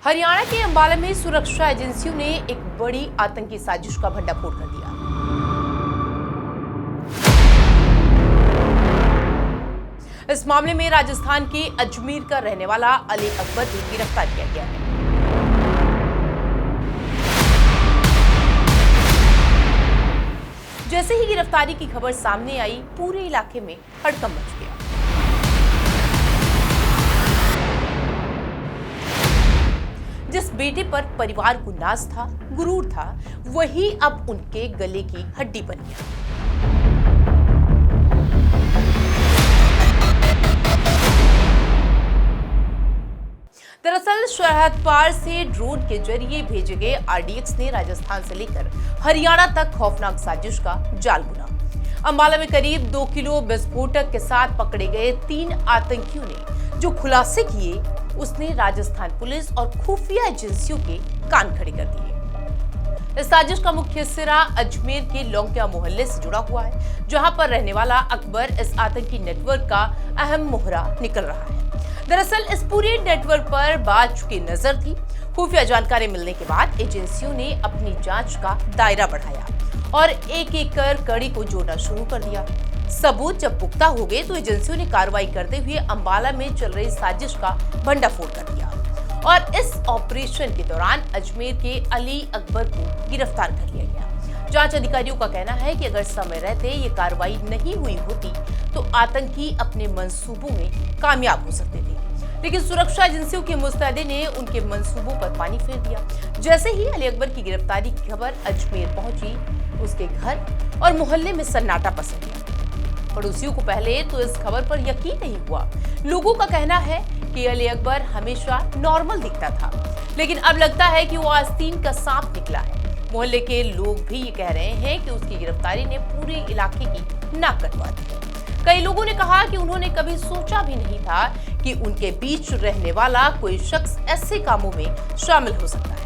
हरियाणा के अंबाला में सुरक्षा एजेंसियों ने एक बड़ी आतंकी साजिश का भंडाफोड़ कर दिया। इस मामले में राजस्थान के अजमेर का रहने वाला अली अकबर भी गिरफ्तार किया गया है। जैसे ही गिरफ्तारी की खबर सामने आई, पूरे इलाके में हड़कंप मच गया। जिस बेटे पर परिवार को नाज था, गुरूर था, वही अब उनके गले की हड्डी बन गया। दरअसल सरहद पार से ड्रोन के जरिए भेजे गए आरडीएक्स ने राजस्थान से लेकर हरियाणा तक खौफनाक साजिश का जाल बुना। अंबाला में करीब 2 किलो विस्फोटक के साथ पकड़े गए 3 आतंकियों ने जो खुलासे किए, उसने राजस्थान पुलिस और खुफिया एजेंसियों के कान खड़े कर दिए। इस साजिश का मुख्य सिरा अजमेर के लौंकिया मोहल्ले से जुड़ा हुआ है, जहां पर रहने वाला अकबर इस आतंकी नेटवर्क का अहम मोहरा निकल रहा है। दरअसल इस पूरे नेटवर्क पर बाज की नजर थी। खुफिया जानकारी मिलने के बाद एजेंसियों ने अपनी जांच का दायरा बढ़ाया और एक एक कर कड़ी को जोड़ना शुरू कर दिया। सबूत जब पुख्ता हो गए तो एजेंसियों ने कार्रवाई करते हुए अंबाला में चल रही साजिश का भंडाफोड़ कर दिया और इस ऑपरेशन के दौरान अजमेर के अली अकबर को गिरफ्तार कर लिया गया। जांच अधिकारियों का कहना है कि अगर समय रहते ये कार्रवाई नहीं हुई होती तो आतंकी अपने मंसूबों में कामयाब हो सकते थे, लेकिन सुरक्षा एजेंसियों के मुस्तैदी ने उनके मंसूबों पर पानी फेर दिया। जैसे ही अली अकबर की गिरफ्तारी की खबर अजमेर पहुंची, उसके घर और मोहल्ले में सन्नाटा पसर गया। पड़ोसियों को पहले तो इस खबर पर यकीन नहीं हुआ। लोगों का कहना है कि अली अकबर हमेशा नॉर्मल दिखता था, लेकिन अब लगता है कि वो आस्तीन का सांप निकला है। मोहल्ले के लोग भी ये कह रहे हैं कि उसकी गिरफ्तारी ने पूरे इलाके की नाक कटवा दी। कई लोगों ने कहा कि उन्होंने कभी सोचा भी नहीं था कि उनके बीच रहने वाला कोई शख्स ऐसे कामों में शामिल हो सकता है।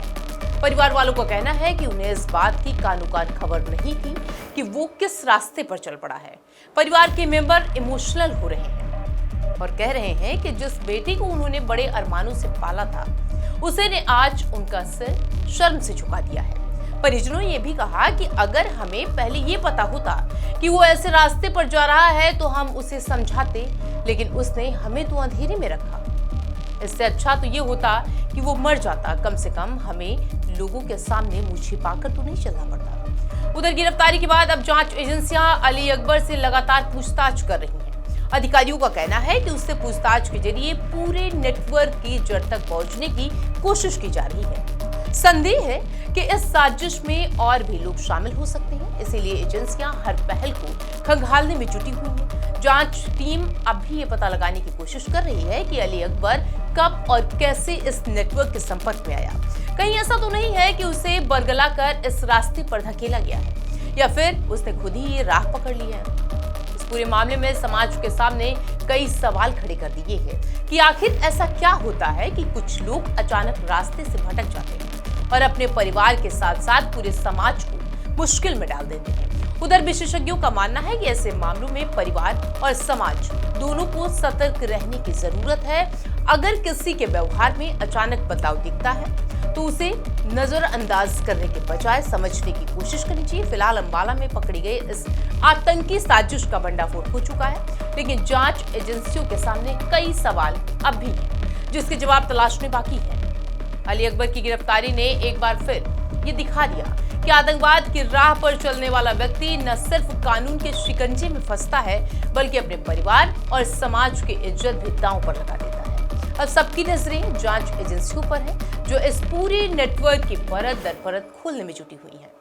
परिवार वालों का कहना है कि उन्हें इस बात की कानो-कान खबर नहीं थी कि वो किस रास्ते पर चल पड़ा है। परिवार के मेंबर इमोशनल हो रहे हैं और कह रहे हैं कि जिस बेटी को उन्होंने बड़े अरमानों से पाला था, उसे ने आज उनका सिर शर्म से झुका दिया है। परिजनों ने ये भी कहा कि अगर हमें पहले ये पता होता कि वो ऐसे रास्ते पर जा रहा है तो हम उसे समझाते, लेकिन उसने हमें तो अंधेरे में रखा। इससे अच्छा तो ये होता कि वो मर जाता। कम से कम हमें लोगों के सामने मुंह छिपाकर तो नहीं चलना पड़ता। उधर गिरफ्तारी के बाद अब जांच एजेंसियां अली अकबर से लगातार पूछताछ कर रही हैं। अधिकारियों का कहना है कि उससे पूछताछ के जरिए पूरे नेटवर्क की जड़ तक पहुंचने की कोशिश की जा रही है। संदेह है कि इस साजिश में और भी लोग शामिल हो सकते हैं, इसीलिए एजेंसियां हर पहल को खंगालने में जुटी हुई हैं। जांच टीम अब भी ये पता लगाने की कोशिश कर रही है कि अली अकबर कब और कैसे इस नेटवर्क के संपर्क में आया। कहीं ऐसा तो नहीं है कि उसे बरगला कर इस रास्ते पर धकेला गया है या फिर उसने खुद ही ये राह पकड़ ली है। इस पूरे मामले में समाज के सामने कई सवाल खड़े कर दिए हैं कि आखिर ऐसा क्या होता है कि कुछ लोग अचानक रास्ते से भटक जाते हैं और अपने परिवार के साथ साथ पूरे समाज को मुश्किल में डाल देते हैं। उधर विशेषज्ञों का मानना है कि ऐसे मामलों में परिवार और समाज दोनों को सतर्क रहने की जरूरत है। अगर किसी के व्यवहार में अचानक बदलाव दिखता है तो उसे नजरअंदाज करने के बजाय समझने की कोशिश करनी चाहिए। फिलहाल अंबाला में पकड़ी गई इस आतंकी साजिश का भंडाफोड़ हो चुका है, लेकिन जांच एजेंसियों के सामने कई सवाल अब भी हैं, जिसके जवाब तलाशने बाकी है। अली अकबर की गिरफ्तारी ने एक बार फिर ये दिखा दिया कि आतंकवाद की राह पर चलने वाला व्यक्ति न सिर्फ कानून के शिकंजे में फंसता है, बल्कि अपने परिवार और समाज की इज्जत भी दांव पर लगा देता है। अब सबकी नजरें जांच एजेंसियों पर है, जो इस पूरे नेटवर्क की परत दर परत खोलने में जुटी हुई है।